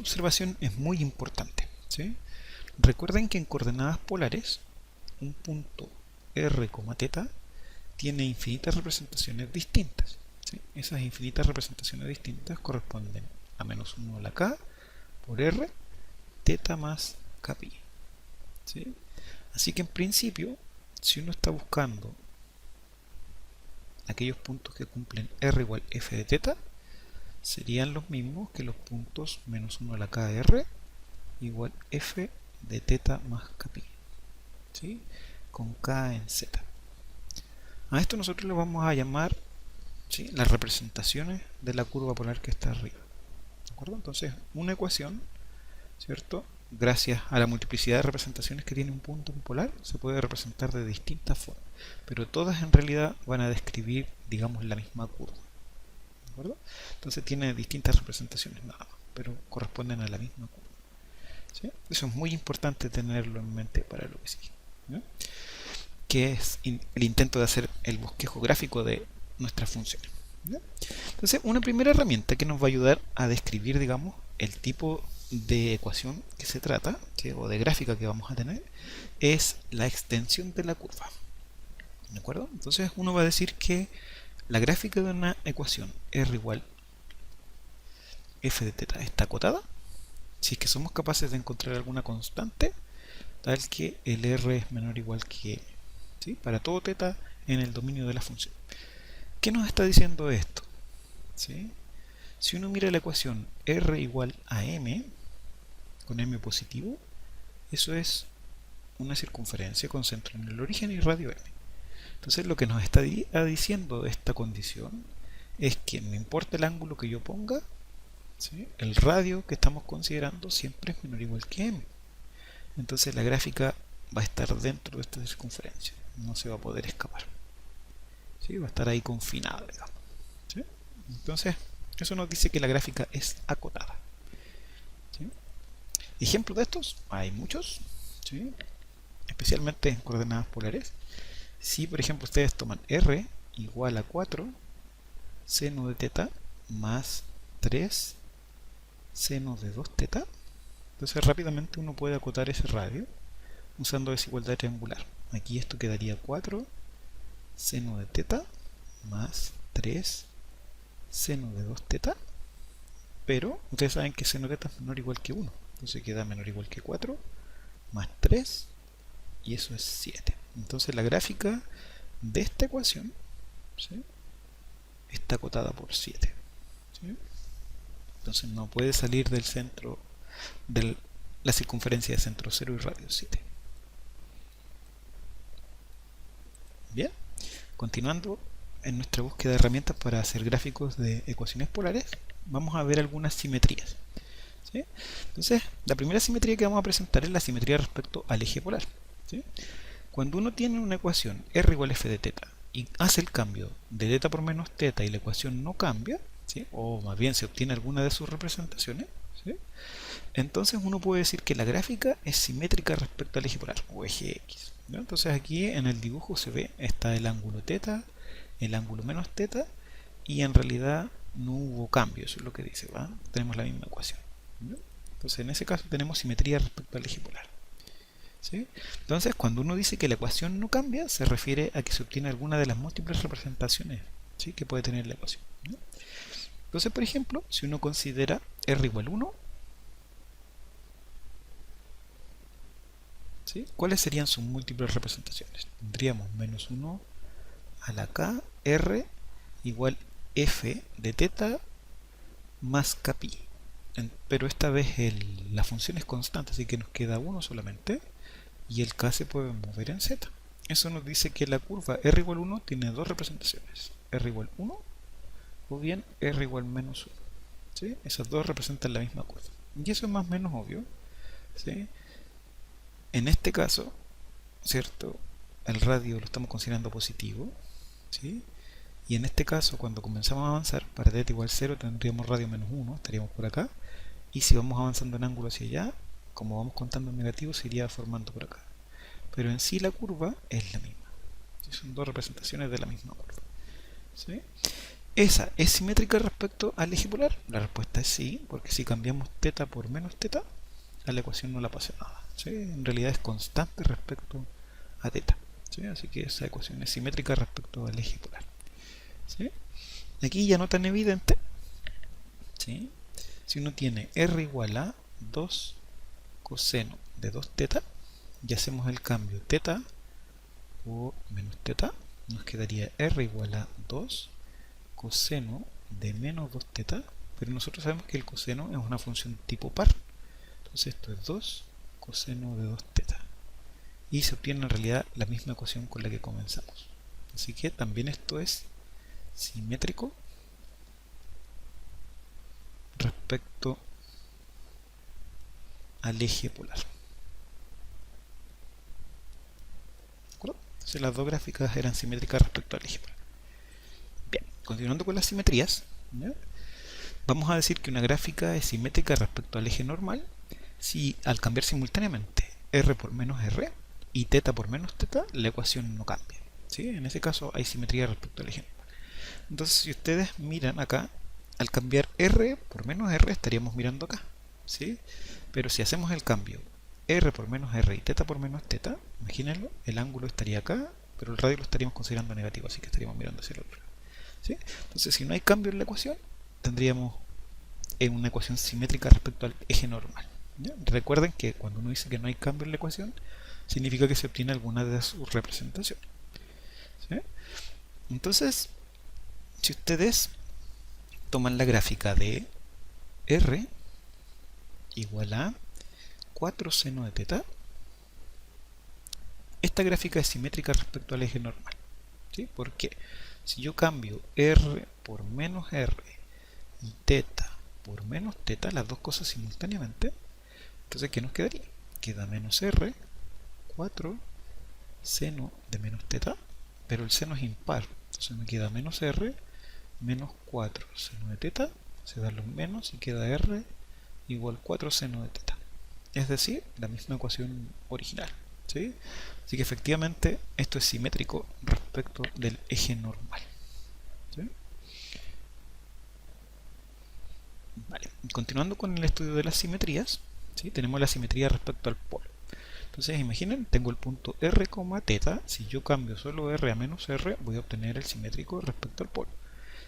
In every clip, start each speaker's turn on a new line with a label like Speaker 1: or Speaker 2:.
Speaker 1: observación es muy importante, ¿sí? Recuerden que en coordenadas polares un punto r, θ tiene infinitas representaciones distintas, ¿sí? Esas infinitas representaciones distintas corresponden a menos 1 a la k por r, θ más kπ, ¿sí? Así que en principio, si uno está buscando aquellos puntos que cumplen r igual f de θ, serían los mismos que los puntos menos 1 a la k de r igual f de θ más kπ, ¿sí? Con k en z. A esto nosotros le vamos a llamar, ¿sí?, las representaciones de la curva polar que está arriba, ¿de acuerdo? Entonces, una ecuación, ¿cierto?, gracias a la multiplicidad de representaciones que tiene un punto polar, se puede representar de distintas formas, pero todas en realidad van a describir, digamos, la misma curva, ¿de acuerdo? Entonces tiene distintas representaciones nada más, pero corresponden a la misma curva, ¿sí? Eso es muy importante tenerlo en mente para lo que sigue, ¿no?, que es el intento de hacer el bosquejo gráfico de nuestras funciones, ¿no? Entonces, una primera herramienta que nos va a ayudar a describir, digamos, el tipo de ecuación que se trata, ¿sí?, o de gráfica que vamos a tener, es la extensión de la curva, ¿de acuerdo? Entonces uno va a decir que la gráfica de una ecuación r igual f de θ está acotada si es que somos capaces de encontrar alguna constante tal que el r es menor o igual que m, ¿sí?, para todo θ en el dominio de la función. ¿Qué nos está diciendo esto? ¿Sí? Si uno mira la ecuación r igual a m, con m positivo, eso es una circunferencia con centro en el origen y radio m. Entonces lo que nos está diciendo esta condición es que no importa el ángulo que yo ponga, ¿sí?, el radio que estamos considerando siempre es menor o igual que m. Entonces la gráfica va a estar dentro de esta circunferencia, no se va a poder escapar, ¿sí?, va a estar ahí confinada, digamos, ¿sí? Entonces eso nos dice que la gráfica es acotada, ¿sí? Ejemplos de estos hay muchos, ¿sí?, especialmente en coordenadas polares. Si por ejemplo ustedes toman r igual a 4 seno de θ más 3 seno de 2θ, entonces rápidamente uno puede acotar ese radio usando desigualdad triangular. Aquí esto quedaría 4 seno de θ más 3 seno de 2θ, pero ustedes saben que seno de θ es menor o igual que 1, entonces queda menor o igual que 4 más 3 y eso es 7. Entonces la gráfica de esta ecuación, ¿sí?, está acotada por 7, ¿sí? Entonces no puede salir del centro de la circunferencia de centro 0 y radio 7. Bien, continuando en nuestra búsqueda de herramientas para hacer gráficos de ecuaciones polares, vamos a ver algunas simetrías, ¿sí? Entonces, la primera simetría que vamos a presentar es la simetría respecto al eje polar, ¿sí? Cuando uno tiene una ecuación r igual f de θ y hace el cambio de θ por menos θ y la ecuación no cambia, ¿sí?, o más bien se obtiene alguna de sus representaciones, ¿sí?, entonces uno puede decir que la gráfica es simétrica respecto al eje polar o eje X, ¿no? Entonces aquí en el dibujo se ve, está el ángulo θ, el ángulo menos θ y en realidad no hubo cambio, eso es lo que dice, ¿va? Tenemos la misma ecuación, ¿no? Entonces en ese caso tenemos simetría respecto al eje polar, ¿sí? Entonces cuando uno dice que la ecuación no cambia, se refiere a que se obtiene alguna de las múltiples representaciones, ¿sí?, que puede tener la ecuación, ¿no? Entonces por ejemplo, si uno considera r igual 1, ¿sí?, ¿cuáles serían sus múltiples representaciones? Tendríamos menos 1 a la k r igual f de θ más kπ, pero esta vez la función es constante, así que nos queda 1 solamente y el k se puede mover en z. Eso nos dice que la curva r igual 1 tiene dos representaciones, r igual 1 o bien r igual menos 1, ¿sí? Esas dos representan la misma curva y eso es más o menos obvio, ¿sí? En este caso, ¿cierto?, el radio lo estamos considerando positivo, ¿sí?, y en este caso cuando comenzamos a avanzar para θ igual 0 tendríamos radio menos 1, estaríamos por acá, y si vamos avanzando en ángulo hacia allá, como vamos contando en negativo, se iría formando por acá, pero en sí la curva es la misma, ¿sí?, son dos representaciones de la misma curva, ¿sí? ¿Esa es simétrica respecto al eje polar? La respuesta es sí, porque si cambiamos teta por menos teta, a la ecuación no la pasa nada, ¿sí? En realidad es constante respecto a teta, ¿sí? Así que esa ecuación es simétrica respecto al eje polar, ¿sí? Aquí ya no tan evidente, ¿sí? Si uno tiene r igual a 2 coseno de 2 teta y hacemos el cambio teta por menos teta, nos quedaría r igual a 2 coseno de menos 2 teta, pero nosotros sabemos que el coseno es una función tipo par. Entonces esto es 2 coseno de 2 teta. Y se obtiene en realidad la misma ecuación con la que comenzamos. Así que también esto es simétrico respecto al eje polar. ¿De acuerdo? Entonces las dos gráficas eran simétricas respecto al eje polar. Bien, continuando con las simetrías, ¿ya? Vamos a decir que una gráfica es simétrica respecto al eje normal si al cambiar simultáneamente r por menos r y teta por menos teta, la ecuación no cambia, ¿sí? En ese caso hay simetría respecto al eje normal. Entonces si ustedes miran acá, al cambiar r por menos r estaríamos mirando acá, ¿sí? Pero si hacemos el cambio r por menos r y teta por menos teta, imagínenlo, el ángulo estaría acá, pero el radio lo estaríamos considerando negativo, así que estaríamos mirando hacia el otro lado, ¿sí? Entonces si no hay cambio en la ecuación, tendríamos una ecuación simétrica respecto al eje normal, ¿ya? Recuerden que cuando uno dice que no hay cambio en la ecuación, significa que se obtiene alguna de sus representaciones, ¿sí? Entonces, si ustedes toman la gráfica de r igual a 4 seno de teta, esta gráfica es simétrica respecto al eje normal, ¿sí? Porque si yo cambio r por menos r y teta por menos teta, las dos cosas simultáneamente, entonces ¿qué nos quedaría? Queda menos r, 4 seno de menos teta, pero el seno es impar, entonces me queda menos r menos 4 seno de teta, se dan los menos y queda r igual 4 seno de teta, es decir, la misma ecuación original, ¿sí? Así que efectivamente esto es simétrico respecto del eje normal, ¿sí? Vale. Continuando con el estudio de las simetrías, ¿sí? Tenemos la simetría respecto al polo. Entonces imaginen, tengo el punto r, teta, si yo cambio solo r a menos r, voy a obtener el simétrico respecto al polo.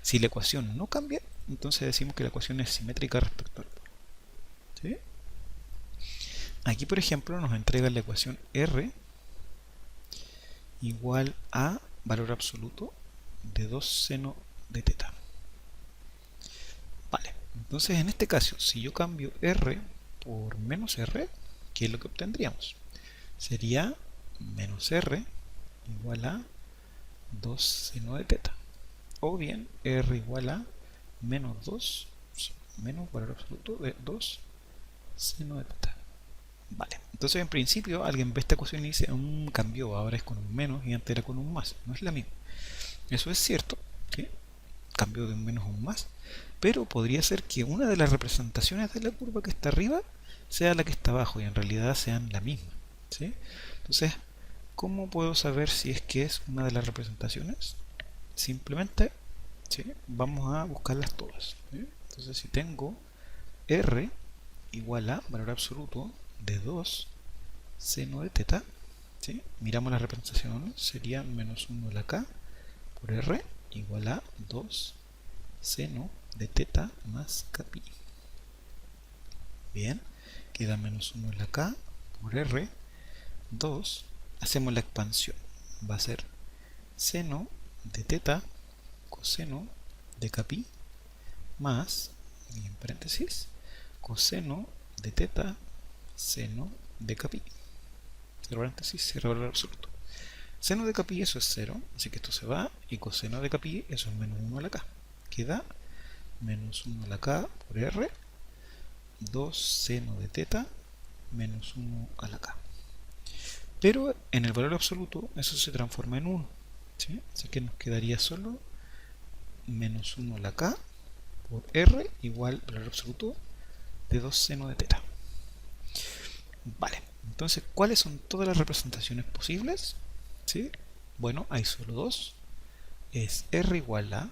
Speaker 1: Si la ecuación no cambia, entonces decimos que la ecuación es simétrica respecto al polo, ¿sí? Aquí por ejemplo nos entrega la ecuación r igual a valor absoluto de 2 seno de teta. Vale, entonces en este caso, si yo cambio r por menos r, ¿qué es lo que obtendríamos? Sería menos r igual a 2 seno de teta. O bien r igual a menos 2 menos valor absoluto de 2 seno de teta. Vale, entonces en principio alguien ve esta ecuación y dice, cambió, ahora es con un menos y antes era con un más. No es la misma. Eso es cierto, ¿sí? Cambió de un menos a un más, pero podría ser que una de las representaciones de la curva que está arriba sea la que está abajo y en realidad sean la misma, ¿sí? Entonces, ¿cómo puedo saber si es que es una de las representaciones? Simplemente, ¿sí? Vamos a buscarlas todas, ¿sí? Entonces, si tengo r igual a valor absoluto de 2 seno de teta, ¿sí? Miramos la representación, sería menos 1 a la k por r igual a 2 seno de teta más kpi. Bien, queda menos 1 a la k por r, 2, hacemos la expansión, va a ser seno de teta coseno de kpi más, y en paréntesis, coseno de teta seno de kpi. Cierro paréntesis, cierro valor absoluto. Seno de kpi eso es 0, así que esto se va, y coseno de kpi eso es menos 1 a la k. Queda menos 1 a la k por r, 2 seno de teta menos 1 a la k. Pero en el valor absoluto eso se transforma en 1, ¿sí? Así que nos quedaría solo menos 1 a la k por r igual valor absoluto de 2 seno de teta. Vale, entonces, ¿cuáles son todas las representaciones posibles? ¿Sí? Bueno, hay solo dos. Es r igual a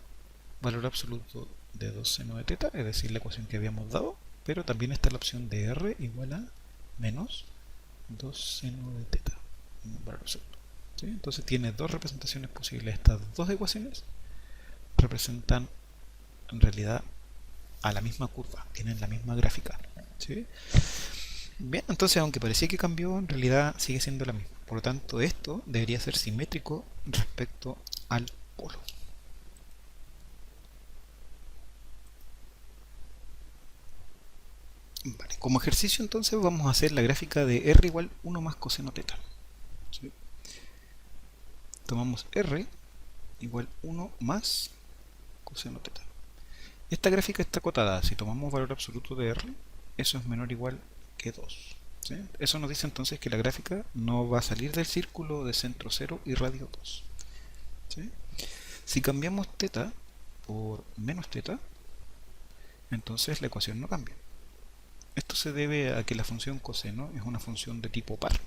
Speaker 1: valor absoluto de 2 seno de teta, es decir, la ecuación que habíamos dado, pero también está la opción de r igual a menos 2 seno de teta, valor absoluto. ¿Sí? Entonces tiene dos representaciones posibles. Estas dos ecuaciones representan en realidad a la misma curva, tienen la misma gráfica. ¿Sí? Bien, entonces aunque parecía que cambió, en realidad sigue siendo la misma. Por lo tanto, esto debería ser simétrico respecto al polo. Vale, como ejercicio entonces vamos a hacer la gráfica de r igual 1 más coseno teta. ¿Sí? Tomamos r igual 1 más coseno teta. Esta gráfica está acotada. Si tomamos valor absoluto de r, eso es menor o igual que 2. ¿Sí? Eso nos dice entonces que la gráfica no va a salir del círculo de centro 0 y radio 2. ¿Sí? Si cambiamos teta por menos teta, entonces la ecuación no cambia. Esto se debe a que la función coseno es una función de tipo par.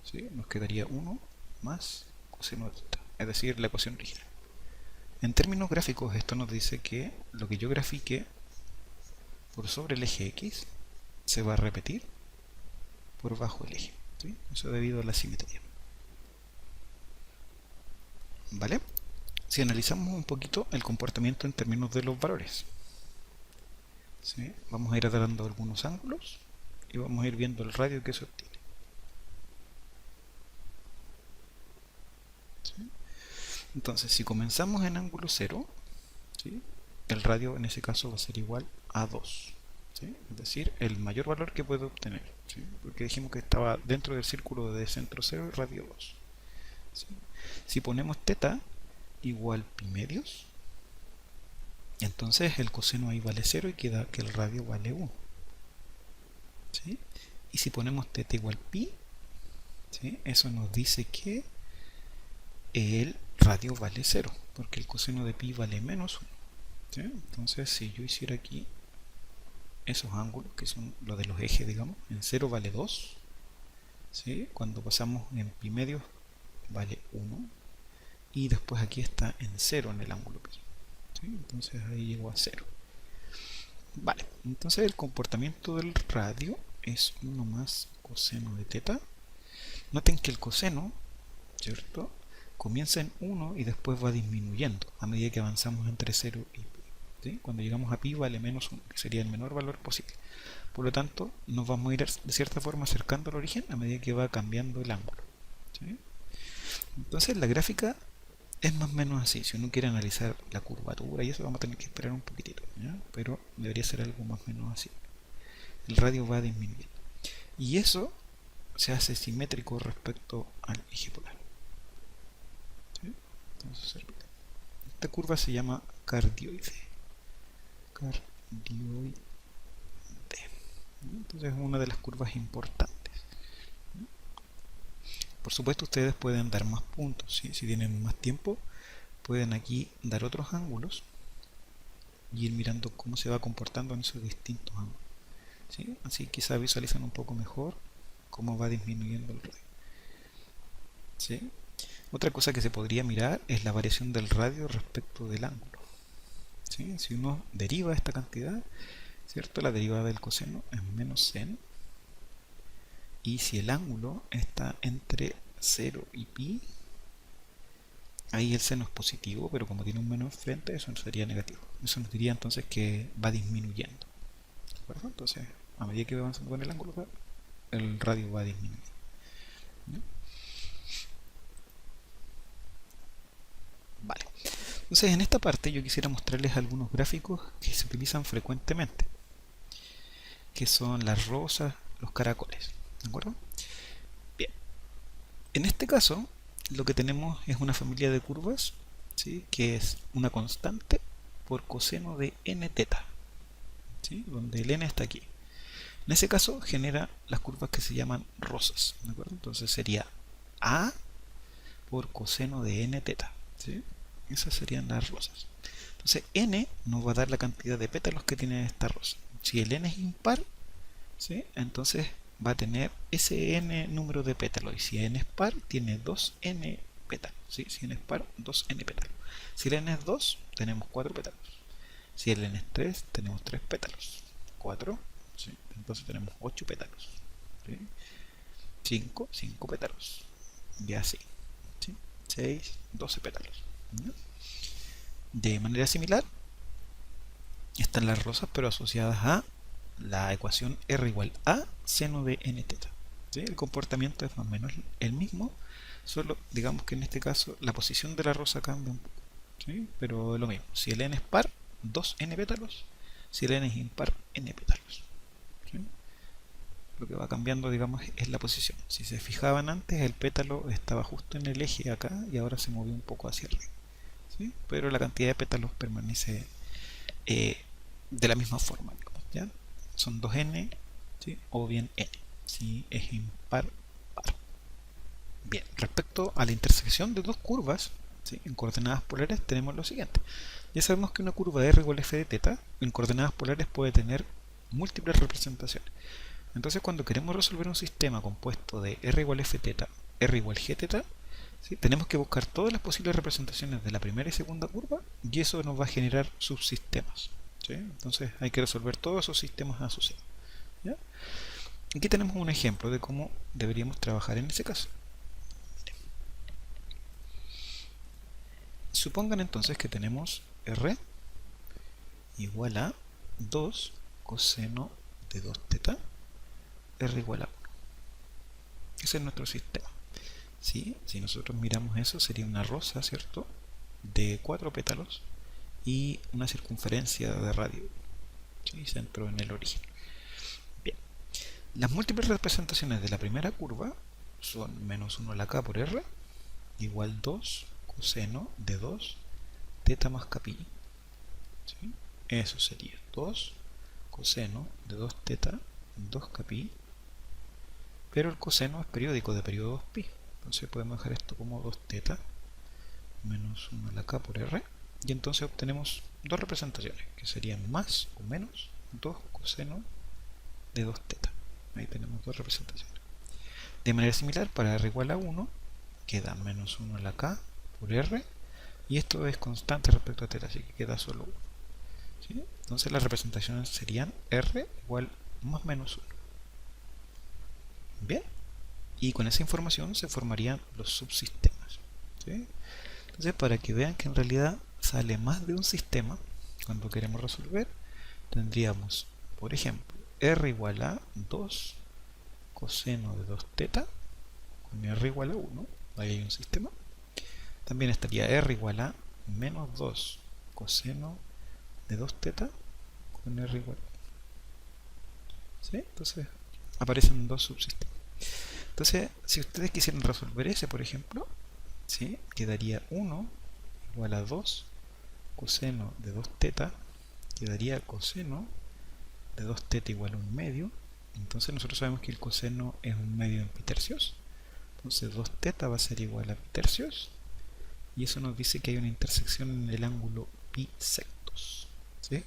Speaker 1: ¿Sí? Nos quedaría 1 más coseno de teta, es decir, la ecuación original. En términos gráficos, esto nos dice que lo que yo grafique por sobre el eje X se va a repetir por bajo el eje. ¿Sí? Eso debido a la simetría. ¿Vale? Si analizamos un poquito el comportamiento en términos de los valores, ¿sí? Vamos a ir dando algunos ángulos y vamos a ir viendo el radio que se obtiene. ¿Sí? Entonces, si comenzamos en ángulo 0, ¿sí? El radio en ese caso va a ser igual a 2. ¿Sí? Es decir, el mayor valor que puedo obtener, ¿sí? Porque dijimos que estaba dentro del círculo de centro 0 y radio 2. ¿Sí? Si ponemos teta igual pi medios, entonces el coseno ahí vale 0 y queda que el radio vale 1. ¿Sí? Y si ponemos teta igual pi, ¿sí? Eso nos dice que el radio vale 0, porque el coseno de pi vale menos 1. ¿Sí? Entonces si yo hiciera aquí esos ángulos, que son los de los ejes, digamos, en 0 vale 2, ¿sí? Cuando pasamos en pi medios vale 1, y después aquí está en 0 en el ángulo pi. ¿Sí? Entonces ahí llegó a 0. Vale, entonces el comportamiento del radio es 1 más coseno de teta. Noten que el coseno, ¿cierto?, comienza en 1 y después va disminuyendo a medida que avanzamos entre 0 y pi. ¿Sí? Cuando llegamos a pi vale menos 1, que sería el menor valor posible. Por lo tanto, nos vamos a ir de cierta forma acercando al origen a medida que va cambiando el ángulo. ¿Sí? Entonces la gráfica es más o menos así. Si uno quiere analizar la curvatura y eso, vamos a tener que esperar un poquitito, ¿ya? Pero debería ser algo más o menos así. El radio va disminuyendo. Y eso se hace simétrico respecto al eje polar. ¿Sí? Entonces, esta curva se llama cardioide. Entonces es una de las curvas importantes. Por supuesto, ustedes pueden dar más puntos, ¿sí? Si tienen más tiempo, pueden aquí dar otros ángulos y ir mirando cómo se va comportando en esos distintos ángulos. ¿Sí? Así quizás visualizan un poco mejor cómo va disminuyendo el radio. ¿Sí? Otra cosa que se podría mirar es la variación del radio respecto del ángulo. ¿Sí? Si uno deriva esta cantidad, ¿cierto?, la derivada del coseno es menos sen, y si el ángulo está entre 0 y pi, ahí el seno es positivo, pero como tiene un menos frente, eso sería negativo. Eso nos diría entonces que va disminuyendo. ¿De acuerdo? Entonces, a medida que va avanzando con el ángulo, el radio va disminuyendo. ¿No? Vale. Entonces, en esta parte yo quisiera mostrarles algunos gráficos que se utilizan frecuentemente, que son las rosas, los caracoles. ¿De acuerdo? Bien. En este caso, lo que tenemos es una familia de curvas, ¿sí?, que es una constante por coseno de n teta, ¿sí?, donde el n está aquí. En ese caso genera las curvas que se llaman rosas. ¿De acuerdo? Entonces sería a por coseno de n teta, ¿sí? Esas serían las rosas. Entonces n nos va a dar la cantidad de pétalos que tiene esta rosa. Si el n es impar, ¿sí?, entonces va a tener ese n número de pétalos, y si n es par, tiene 2n pétalos. ¿sí? Si n es par, 2n pétalos. Si el n es 2, tenemos 4 pétalos. Si el n es 3, tenemos 3 pétalos. 4, ¿sí? Entonces tenemos 8 pétalos. ¿Sí? 5, 5 pétalos. Y así. ¿Sí? 6, 12 pétalos. ¿Sí? De manera similar, están las rosas, pero asociadas a la ecuación R igual a seno de n teta. ¿Sí? El comportamiento es más o menos el mismo, solo digamos que en este caso la posición de la rosa cambia un poco. ¿Sí? Pero es lo mismo. Si el n es par, 2n pétalos. Si el n es impar, n pétalos. ¿Sí? Lo que va cambiando, digamos, es la posición. Si se fijaban antes, el pétalo estaba justo en el eje acá y ahora se movió un poco hacia arriba. ¿Sí? Pero la cantidad de pétalos permanece de la misma forma, digamos, ¿ya? Son 2n, ¿sí? O bien n, si es impar, par. Bien, respecto a la intersección de dos curvas, ¿sí? En coordenadas polares tenemos lo siguiente. Ya sabemos que una curva R igual f de teta en coordenadas polares puede tener múltiples representaciones. Entonces, cuando queremos resolver un sistema compuesto de R igual f teta, R igual g teta, ¿sí? Tenemos que buscar todas las posibles representaciones de la primera y segunda curva y eso nos va a generar subsistemas. ¿Sí? Entonces hay que resolver todos esos sistemas asociados. ¿Ya? Aquí tenemos un ejemplo de cómo deberíamos trabajar en ese caso. Supongan entonces que tenemos R igual a 2 coseno de 2 teta, R igual a 1. Ese es nuestro sistema. ¿Sí? Si nosotros miramos eso, sería una rosa, ¿cierto? De 4 pétalos y una circunferencia de radio, ¿sí? Centro en el origen. Bien. Las múltiples representaciones de la primera curva son menos 1 a la k por r igual 2 coseno de 2 teta más capi. ¿Sí? Eso sería 2 coseno de 2 teta 2 capi, pero el coseno es periódico de periodo 2pi. Entonces podemos dejar esto como 2 teta menos 1 a la k por r. Y entonces obtenemos dos representaciones, que serían más o menos 2 coseno de 2 teta. Ahí tenemos dos representaciones. De manera similar, para r igual a 1, queda menos 1 a la k por r. Y esto es constante respecto a teta, así que queda solo 1. ¿Sí? Entonces las representaciones serían r igual más menos 1. Bien. Y con esa información se formarían los subsistemas. ¿Sí? Entonces, para que vean que en realidad sale más de un sistema, cuando queremos resolver, tendríamos, por ejemplo, r igual a 2 coseno de 2 teta, con r igual a 1, ahí hay un sistema. También estaría r igual a menos 2 coseno de 2 teta, con r igual a 1. ¿Sí? Entonces, aparecen dos subsistemas. Entonces, si ustedes quisieran resolver ese, por ejemplo, ¿sí? Quedaría 1 igual a 2 coseno de 2 teta, quedaría coseno de 2 teta igual a 1 medio. Entonces nosotros sabemos que el coseno es 1 medio en pi tercios. Entonces 2 teta va a ser igual a pi tercios. Y eso nos dice que hay una intersección en el ángulo pi sectos. ¿Sí?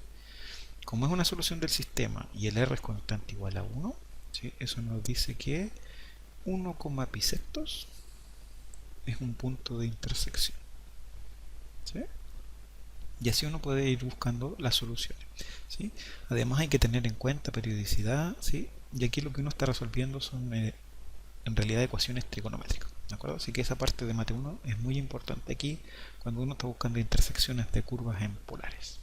Speaker 1: Como es una solución del sistema y el r es constante igual a 1, ¿sí? Eso nos dice que 1, pi sectos es un punto de intersección. ¿Sí? Y así uno puede ir buscando las soluciones. ¿Sí? Además hay que tener en cuenta periodicidad, ¿sí? Y aquí lo que uno está resolviendo son en realidad ecuaciones trigonométricas. ¿De acuerdo? Así que esa parte de Mate 1 es muy importante aquí cuando uno está buscando intersecciones de curvas en polares.